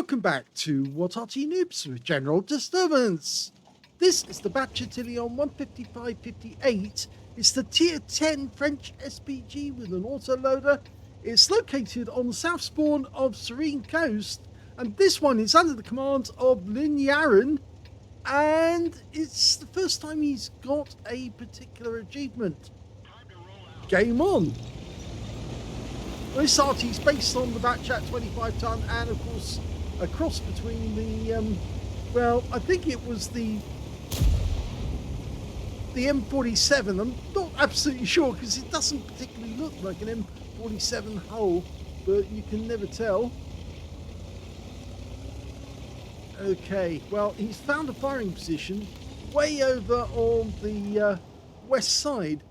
Welcome back to What Arty Noobs with General Disturbance. This is the Bat Châtillon 155-58. It's the Tier 10 French SPG with an autoloader. It's located on the south spawn of Serene Coast, and this one is under the command of linyarin, and it's the first time he's got a particular achievement. Game on! This Arty is based on the Bat Châtillon 25 ton, and of course a cross between the well, I think it was the M47. I'm not absolutely sure because it doesn't particularly look like an M47 hull, but you can never tell. Okay, well, he's found a firing position way over on the west side,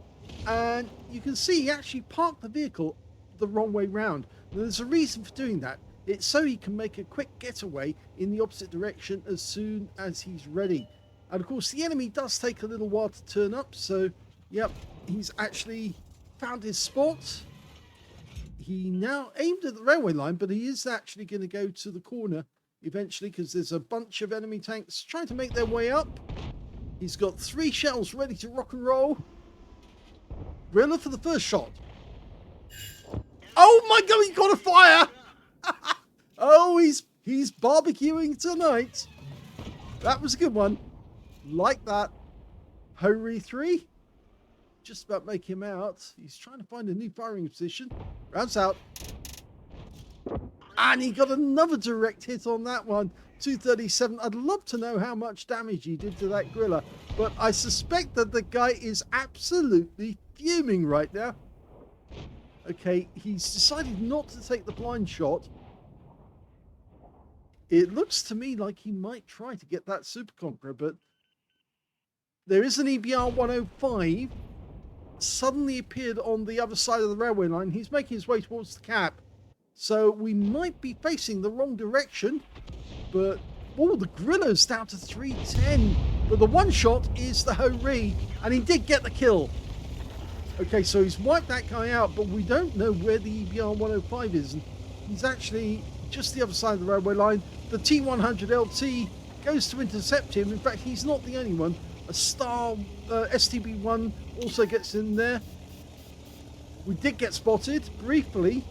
and you can see he actually parked the vehicle the wrong way round. Now, there's a reason for doing that. It's so he can make a quick getaway in the opposite direction as soon as he's ready. And of course the enemy does take a little while to turn up, so yep, he's actually found his spot. He now aimed at the railway line, but he is actually going to go to the corner eventually because there's a bunch of enemy tanks trying to make their way up. He's got 3 shells ready to rock and roll. Gorilla for the first shot. Oh my god, he got a fire! Oh, he's barbecuing tonight. That was a good one. Like that. Hurry 3. Just about make him out. He's trying to find a new firing position. Rounds out. And he got another direct hit on that one. 237. I'd love to know how much damage he did to that gorilla, but I suspect that the guy is absolutely fuming right now. Okay, he's decided not to take the blind shot. It looks to me like he might try to get that Super Conqueror, but there is an EBR 105 suddenly appeared on the other side of the railway line. He's making his way towards the cap, so we might be facing the wrong direction. But oh, the Gorilla's down to 310, but the one shot is the Hurry, and he did get the kill. Okay, so he's wiped that guy out, but we don't know where the EBR 105 is. And he's actually just the other side of the railway line. The T100 LT goes to intercept him. In fact, he's not the only one. A Star STB1 also gets in there. We did get spotted briefly.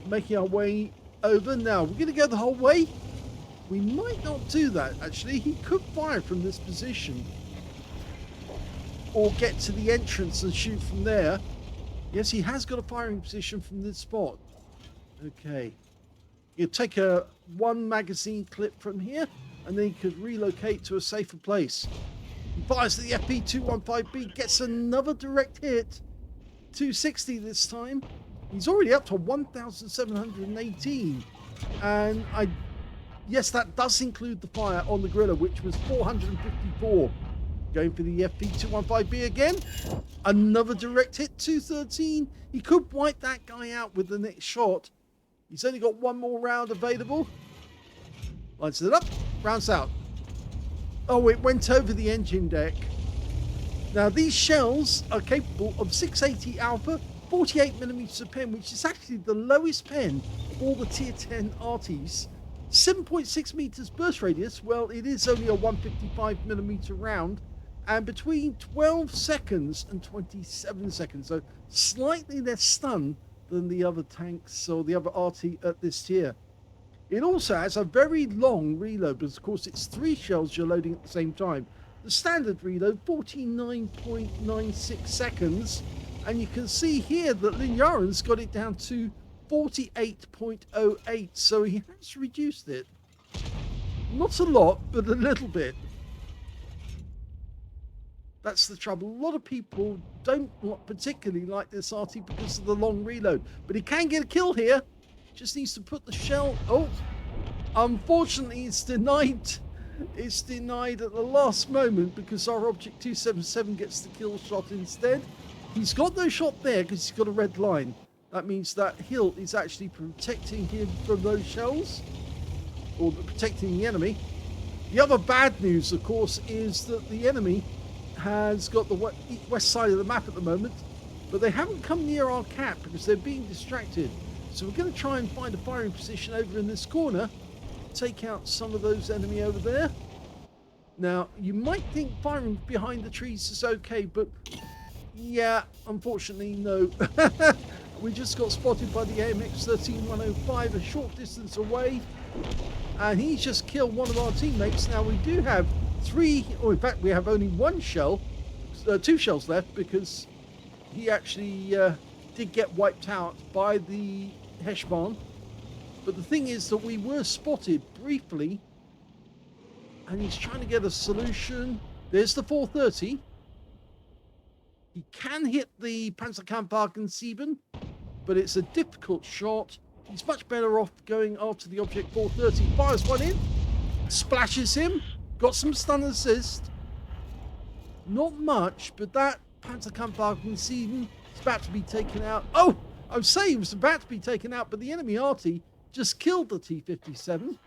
Making our way over. Now, we're going to go the whole way. We might not do that, actually. He could fire from this position, or get to the entrance and shoot from there. Yes, he has got a firing position from this spot. Okay. He'll take a 1 magazine clip from here, and then he could relocate to a safer place. He fires the FP215B, gets another direct hit. 260 this time. He's already up to 1,718. And yes, that does include the fire on the gorilla, which was 454. Going for the FP215B again. Another direct hit, 213. He could wipe that guy out with the next shot. He's only got 1 more round available. Lines it up, rounds out. Oh, it went over the engine deck. Now, these shells are capable of 680 alpha, 48mm of pen, which is actually the lowest pen of all the Tier 10 Artys. 7.6 meters burst radius. Well, it is only a 155mm round. And between 12 seconds and 27 seconds, so slightly less stun than the other tanks or the other Arty at this tier. It also has a very long reload, because of course it's 3 shells you're loading at the same time. The standard reload, 49.96 seconds, and you can see here that linyarin's got it down to 48.08, so he has reduced it. Not a lot, but a little bit. That's the trouble. A lot of people don't particularly like this Arty because of the long reload. But he can get a kill here. Just needs to put the shell... Oh, unfortunately it's denied. It's denied at the last moment because our Object 277 gets the kill shot instead. He's got no shot there because he's got a red line. That means that hilt is actually protecting him from those shells, or protecting the enemy. The other bad news, of course, is that the enemy has got the west side of the map at the moment, but they haven't come near our cap because they're being distracted. So we're going to try and find a firing position over in this corner. Take out some of those enemy over there. Now, you might think firing behind the trees is okay, but yeah, unfortunately, no. We just got spotted by the AMX-13105 a short distance away, and he's just killed one of our teammates. Now, we do have three, or in fact, we have only one shell, two shells left, because he actually did get wiped out by the Heshbon. But the thing is that we were spotted briefly, and he's trying to get a solution. There's the 430. He can hit the Panzerkampfwagen 7, but it's a difficult shot. He's much better off going after the object 430. Fires one in, splashes him, got some stun assist. Not much, but that Panzerkampfwagen 7 is about to be taken out. Oh, I was saying it was about to be taken out, but the enemy Arty just killed the T-57.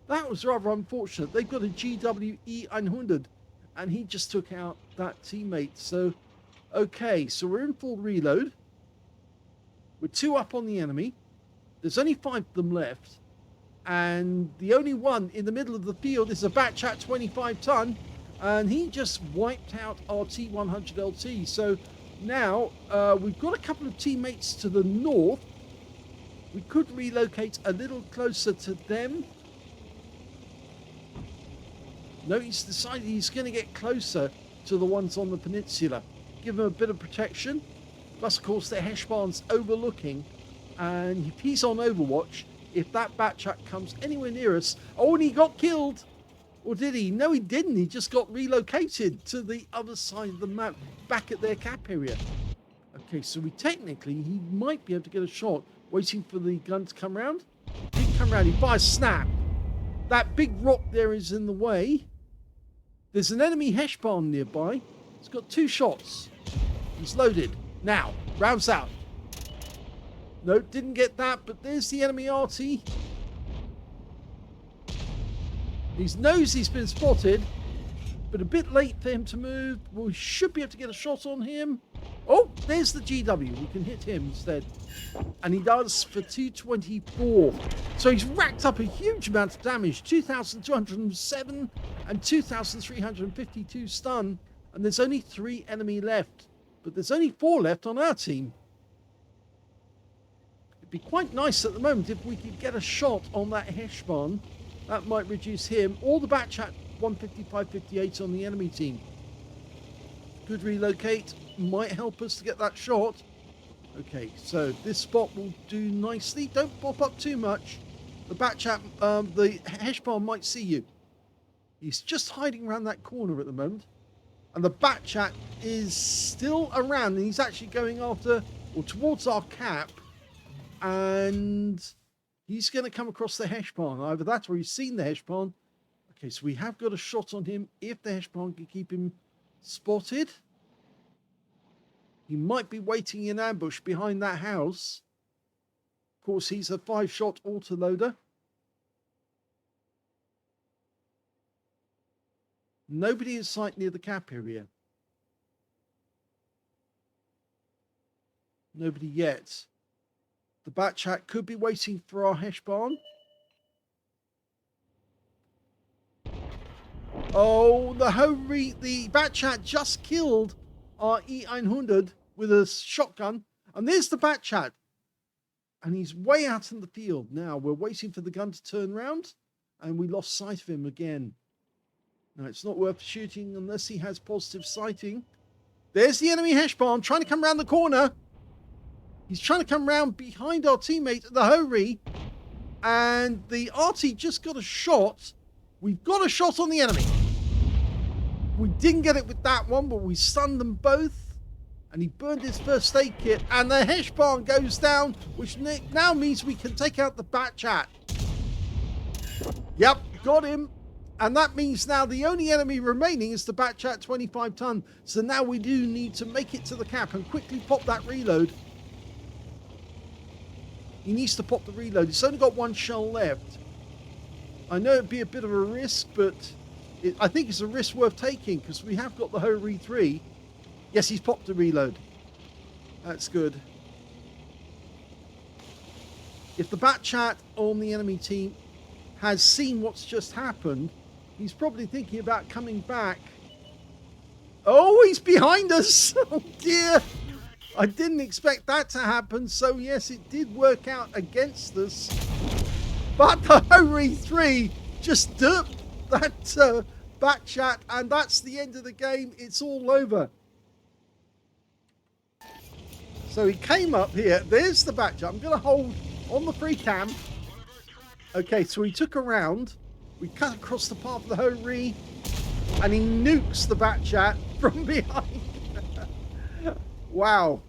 That was rather unfortunate. They've got a GWE-100, and he just took out that teammate. So, okay, so we're in full reload. We're 2 up on the enemy. There's only 5 of them left. And the only one in the middle of the field is a Bat Chat 25-ton. And he just wiped out our T100LT. So now we've got a couple of teammates to the north. We could relocate a little closer to them. No, he's decided he's going to get closer to the ones on the peninsula. Give them a bit of protection. Plus, of course, the Heshbon's overlooking. And if he's on Overwatch, if that Bat Chat comes anywhere near us... Oh, and he got killed! Or did he? No, he didn't. He just got relocated to the other side of the map, back at their cap area. Okay, so he might be able to get a shot, waiting for the gun to come round. He didn't come round. He fires snap. That big rock there is in the way. There's an enemy Heshbon nearby. It's got 2 shots. He's loaded. Now, rounds out. No, didn't get that, but there's the enemy Arty. He knows he's been spotted, but a bit late for him to move. We should be able to get a shot on him. Oh, there's the GW. We can hit him instead. And he does for 224. So he's racked up a huge amount of damage. 2,207 and 2,352 stun. And there's only 3 enemy left. But there's only 4 left on our team. It'd be quite nice at the moment if we could get a shot on that Heshbon. That might reduce him. Or the Bat Chat 155-58 on the enemy team. Could relocate. Might help us to get that shot. Okay, so this spot will do nicely. Don't pop up too much. The Bat Chat, the Heshbon might see you. He's just hiding around that corner at the moment. And the Bat Chat is still around. And he's actually going after, or towards our cap. And he's going to come across the Heshbon. Either that or he's seen the Heshbon. Okay, so we have got a shot on him if the Heshbon can keep him spotted. He might be waiting in ambush behind that house. Of course, he's a 5-shot autoloader. Nobody in sight near the cap area. Nobody yet. The Bat Chat could be waiting for our Heshbon. Oh, the Bat Chat just killed our E-100 with a shotgun. And there's the Bat Chat. And he's way out in the field. Now, we're waiting for the gun to turn round. And we lost sight of him again. Now, it's not worth shooting unless he has positive sighting. There's the enemy Heshbon trying to come round the corner. He's trying to come round behind our teammate, the Hori. And the Arty just got a shot. We've got a shot on the enemy. We didn't get it with that one, but we stunned them both. And he burned his first aid kit. And the Heshbon goes down, which now means we can take out the Bat Chat. Yep, got him. And that means now the only enemy remaining is the Bat Chat 25-ton. So now we do need to make it to the cap and quickly pop that reload. He needs to pop the reload. It's only got 1 shell left. I know it'd be a bit of a risk, but I think it's a risk worth taking because we have got the Hori 3. Yes, he's popped the reload. That's good. If the Bat Chat on the enemy team has seen what's just happened, he's probably thinking about coming back. Oh, he's behind us. Oh dear. I didn't expect that to happen. So yes, it did work out against us. But the Hori 3 just derped that Bat Chat, and that's the end of the game. It's all over. So he came up here. There's the Bat Chat. I'm going to hold on the free cam. Okay, so he took a round. We cut across the path of the Hori, and he nukes the Bat Chat from behind. Wow.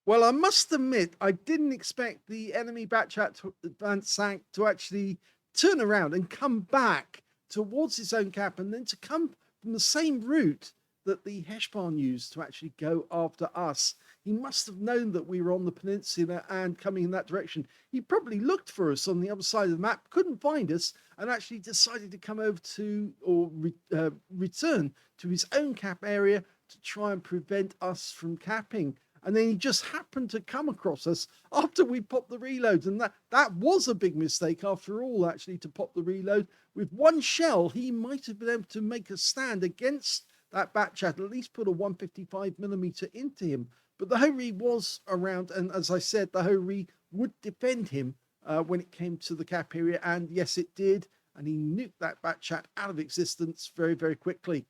Well, I must admit, I didn't expect the enemy Bat Chat Van Sank to actually turn around and come back towards his own cap, and then to come from the same route that the Heshbon used to actually go after us. He must have known that we were on the peninsula and coming in that direction. He probably looked for us on the other side of the map, couldn't find us, and actually decided to come over to, or return to his own cap area to try and prevent us from capping. And then he just happened to come across us after we popped the reload. And that was a big mistake after all, actually, to pop the reload. With one shell, he might have been able to make a stand against that Bat Chat, at least put a 155mm into him. But the Hori was around, and as I said, the Hori would defend him when it came to the cap area. And yes, it did. And he nuked that Bat Chat out of existence very, very quickly.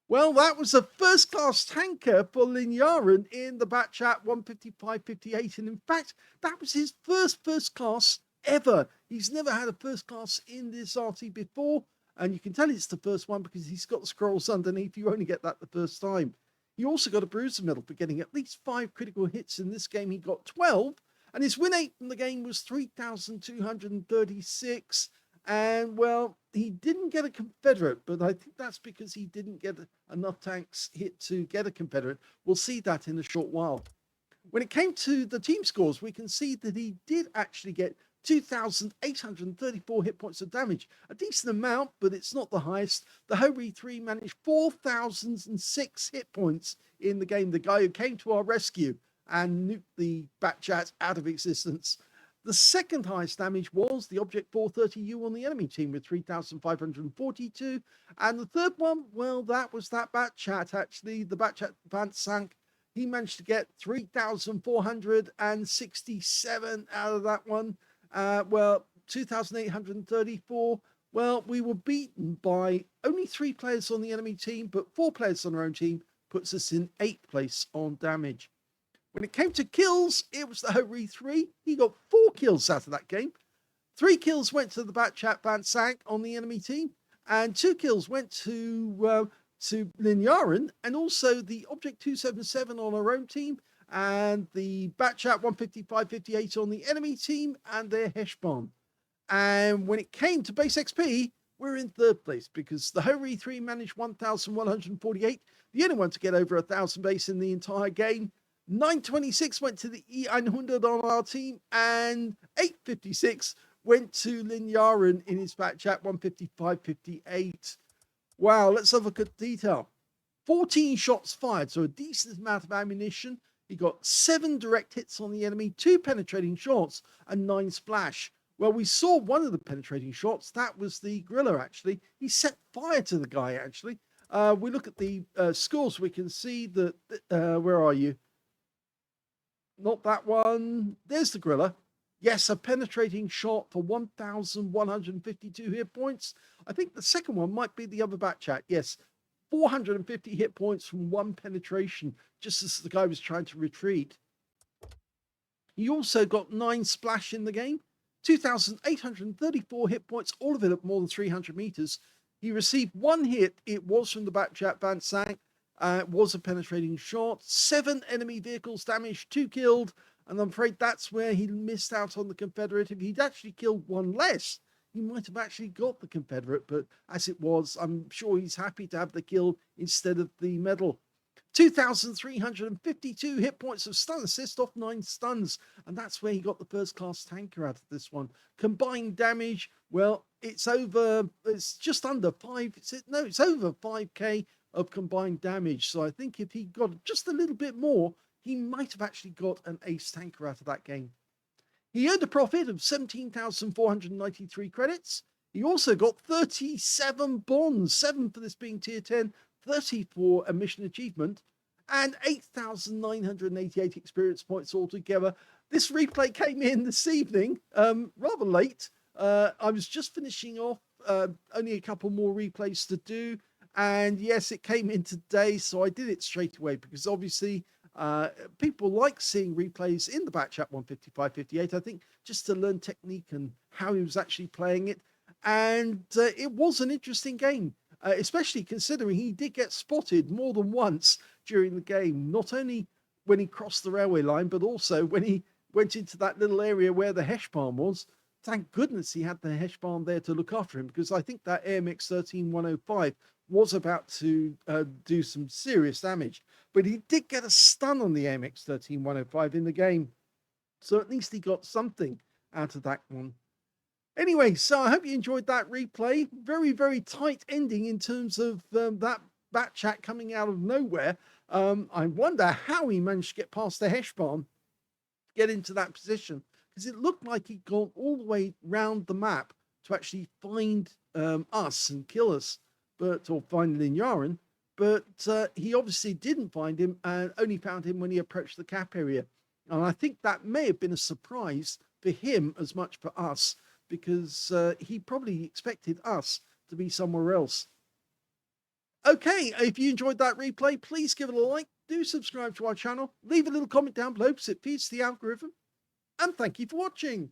Well, that was a first-class tanker for linyarin in the Bat Chat 155-58. And in fact, that was his first class ever. He's never had a first class in this Arty before. And you can tell it's the first one because he's got the scrolls underneath. You only get that the first time. He also got a bruiser medal for getting at least 5 critical hits. In this game, he got 12. And his win rate from the game was 3,236. And, well, he didn't get a Confederate, but I think that's because he didn't get enough tanks hit to get a Confederate. We'll see that in a short while. When it came to the team scores, we can see that he did actually get 2,834 hit points of damage. A decent amount, but it's not the highest. The Hori 3 managed 4,006 hit points in the game. The guy who came to our rescue and nuked the Bat Chat out of existence. The second highest damage was the Object 430U on the enemy team with 3,542. And the third one, well, that was that Bat Chat, actually. The Bat Chat Van Sank. He managed to get 3,467 out of that one. Well, 2,834. Well, we were beaten by only 3 players on the enemy team, but 4 players on our own team puts us in 8th place on damage. When it came to kills, it was the Hori 3. He got 4 kills out of that game. 3 kills went to the Bat Chat Van Sank on the enemy team, and 2 kills went to linyarin, and also the Object 277 on our own team, and the Bat Chat 155-58 on the enemy team, and their Heshbon. And when it came to base XP, we're in 3rd place because the Hori 3 managed 1,148, the only one to get over 1,000 base in the entire game. 926 went to the E100 on our team, and 856 went to linyarin in his Bat Chat 155-58. Wow, let's have a look at detail. 14 shots fired, so a decent amount of ammunition. He got 7 direct hits on the enemy, 2 penetrating shots, and 9 splash. Well, we saw one of the penetrating shots. That was the gorilla, actually. He set fire to the guy, actually. We look at the scores. We can see that, where are you? Not that one. There's the gorilla. Yes, a penetrating shot for 1,152 hit points. I think the second one might be the other Bat Chat. Yes, 450 hit points from 1 penetration, just as the guy was trying to retreat. He also got 9 splash in the game, 2,834 hit points, all of it at more than 300 meters. He received 1 hit. It was from the Bat Chat Van Sank. It was a penetrating shot. 7 enemy vehicles damaged, 2 killed. And I'm afraid that's where he missed out on the Confederate. If he'd actually killed 1 less, he might have actually got the Confederate. But as it was, I'm sure he's happy to have the kill instead of the medal. 2,352 hit points of stun assist off 9 stuns. And that's where he got the first class tanker out of this one. Combined damage, well, it's just under 5. It's over 5k. of combined damage. So I think if he got just a little bit more, he might have actually got an ace tanker out of that game. He earned a profit of 17,493 credits. He also got 37 bonds, 7 for this being tier 10, 30 for a mission achievement, and 8,988 experience points altogether. This replay came in this evening, rather late. I was just finishing off, only a couple more replays to do. And yes, it came in today, so I did it straight away because obviously people like seeing replays in the Bat Chat 155-58, I think, just to learn technique and how he was actually playing it. And it was an interesting game, especially considering he did get spotted more than once during the game, not only when he crossed the railway line, but also when he went into that little area where the Hesh farm was. Thank goodness he had the Hesh farm there to look after him, because I think that AMX 13105 was about to do some serious damage. But he did get a stun on the AMX 13105 in the game. So at least he got something out of that one. Anyway, so I hope you enjoyed that replay. Very, very tight ending in terms of that Bat Chat coming out of nowhere. I wonder how he managed to get past the Hesh farm, get into that position, because it looked like he'd gone all the way round the map to actually find us and kill us, or find linyarin. But he obviously didn't find him and only found him when he approached the cap area. And I think that may have been a surprise for him as much for us, because he probably expected us to be somewhere else. Okay, if you enjoyed that replay, please give it a like, do subscribe to our channel, leave a little comment down below because it feeds the algorithm, and thank you for watching.